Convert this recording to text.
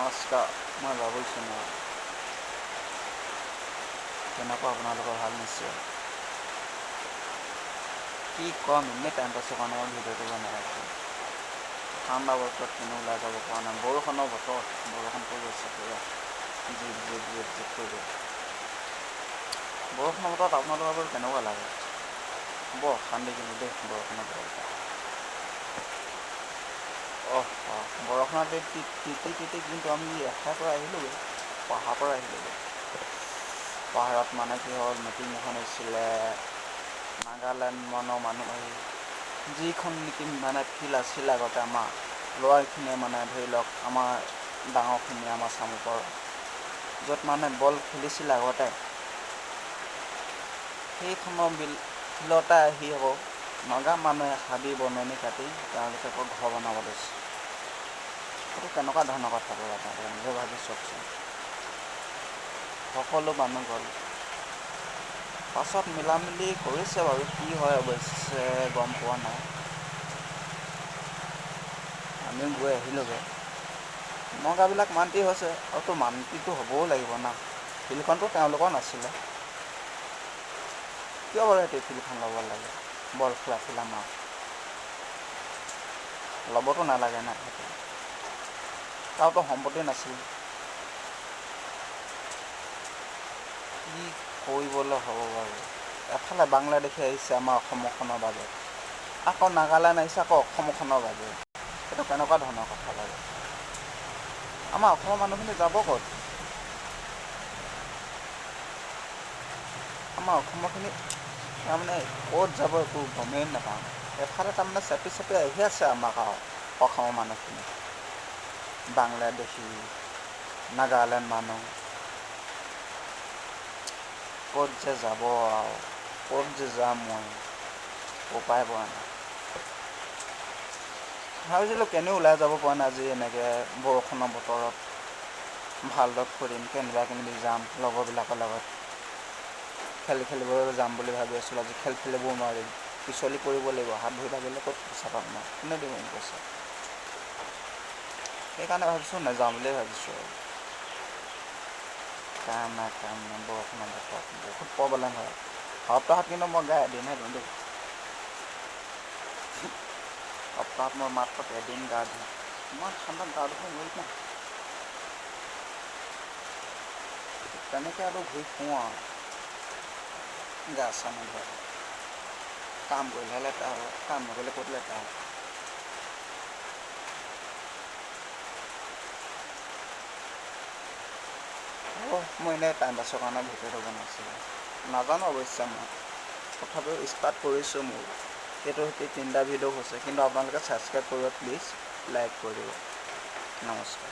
নমস্কাৰ, মই বৰযণৰ। কেনেকুৱা আপোনালোকৰ ভাল নিশ্চয়? কি ক'ম, এনেই টাইম পাছৰ কাৰণে মই ভিডিঅ'টো বনাই আছোঁ। ঠাণ্ডা বতৰত কিনো ওলাই যাব পৰা নাই, বৰষুণৰ বতৰ, বৰষুণ পৰি আছে পুৰা জিপ কৰি দিয়ে। বৰষুণৰ বতৰত আপোনালোকৰ বাৰু কেনেকুৱা লাগে? বৰ অশান্তি কিন্তু দেই বৰষুণৰ বতৰত। বৰষুণত তিতি কিন্তু আমি এঠাইৰ পৰা আহিলোঁগৈ, পাহাৰৰ পৰা আহিলোঁগৈ। পাহাৰত মানে কি হ'ল, মিটিং এখন হৈছিলে নাগালেণ্ড মানুহ আহি, যিখন নেকি মানে ফিল্ড আছিল আগতে আমাৰ ল'ৰাখিনিয়ে মানে ধৰি লওক আমাৰ ডাঙৰখিনিয়ে আমাৰ চামুকৰ য'ত মানে বল খেলিছিল আগতে, সেইখনৰ ফিল্ডতে আহি আকৌ নগা মানুহে হাবি বননি কাটি তেওঁলোকে আকৌ ঘৰ বনাব লৈছে। এইটো কেনেকুৱা ধৰণৰ কথা বাৰু আপোনালোকে নিজে ভাবি চাওকচোন। সকলো মানুহ গ'ল, পাছত মিলামিলি কৰিছে বাৰু, কি হয় অৱশ্যে গম পোৱা নাই। আমিও গৈ আহিলোঁগৈ। নগাবিলাক মান্তি হৈছে, আৰুতো মান্তিটো হ'বও লাগিব না, ফিল্ডখনতো তেওঁলোকৰ নাছিলে। কিয় বাৰু সেইটো ফিল্ডখন ল'ব লাগে, বল খেলা ফিল্ড আমাৰ? ল'বতো নালাগে না, সেইটো তাৰতো সম্পত্তি নাছিল। কি কৰিবলৈ হ'ব বাৰু? এফালে বাংলাদেশে আহিছে আমাৰ অসমখনৰ বাবে, আকৌ নাগালেণ্ড আহিছে আকৌ অসমখনৰ বাবে। এইটো কেনেকুৱা ধৰণৰ কথা বাৰু? আমাৰ অসমৰ মানুহখিনি যাব ক'ত? আমাৰ অসমৰখিনি তাৰমানে ক'ত যাব একো গমেই নাপাওঁ। এফালে তাৰমানে চেপি আহি আছে আমাক আৰু অসমৰ মানুহখিনি, বাংলাদেশী, নাগালেণ্ড মানুহ। ক'ত যে যাব আৰু ক'ত যে যাম মই উপায় পোৱা নাই। ভাবিছিলোঁ কেনিও ওলাই যাব পৰা নাই আজি এনেকৈ বৰষুণৰ বতৰত, ভালদৰে ফুৰিম, কেনিবা যাম লগৰবিলাকৰ লগত, খেলিবলৈ যাম বুলি ভাবি আছিলোঁ। আজি খেলিবও নোৱাৰিম, পিছলি পৰিব লাগিব, হাত ভৰি ভাগিলে ক'ত পইচা পাম মই, কোনে দিব মোক পইচা? সেইকাৰণে ভাবিছোঁ নাযাওঁ বুলিয়ে ভাবিছোঁ আৰু। কাম নাই বৰষুণৰ বতৰত বহুত প্ৰব্লেম হয়। সপ্তাহত কিন্তু মই গা এদিনহে ধুওঁ দেই। সপ্তাহত মই মাত্ৰ এদিন গা ধুওঁ, ইমান ঠাণ্ডাত গা ধুব নোৱাৰি ন। তেনেকৈ আৰু ঘূৰি ফুৰোঁ আৰু গা চা নোধোৱাকৈ। কাম কৰিলেহে লেতেৰা হ'ব, কাম নকৰিলে ক'ত লেতেৰা হ'ব? মই এনেই টাইম পাছৰ কাৰণে ভিডিঅ'টো বনাইছিলোঁ, নাজানো অৱশ্যে মই, তথাপিও ষ্টাৰ্ট কৰিছোঁ। মোৰ এইটো সৈতে 3টা ভিডিঅ' হৈছে, কিন্তু আপোনালোকে ছাবস্ক্ৰাইব কৰিব প্লিজ, লাইক কৰিব। নমস্কাৰ।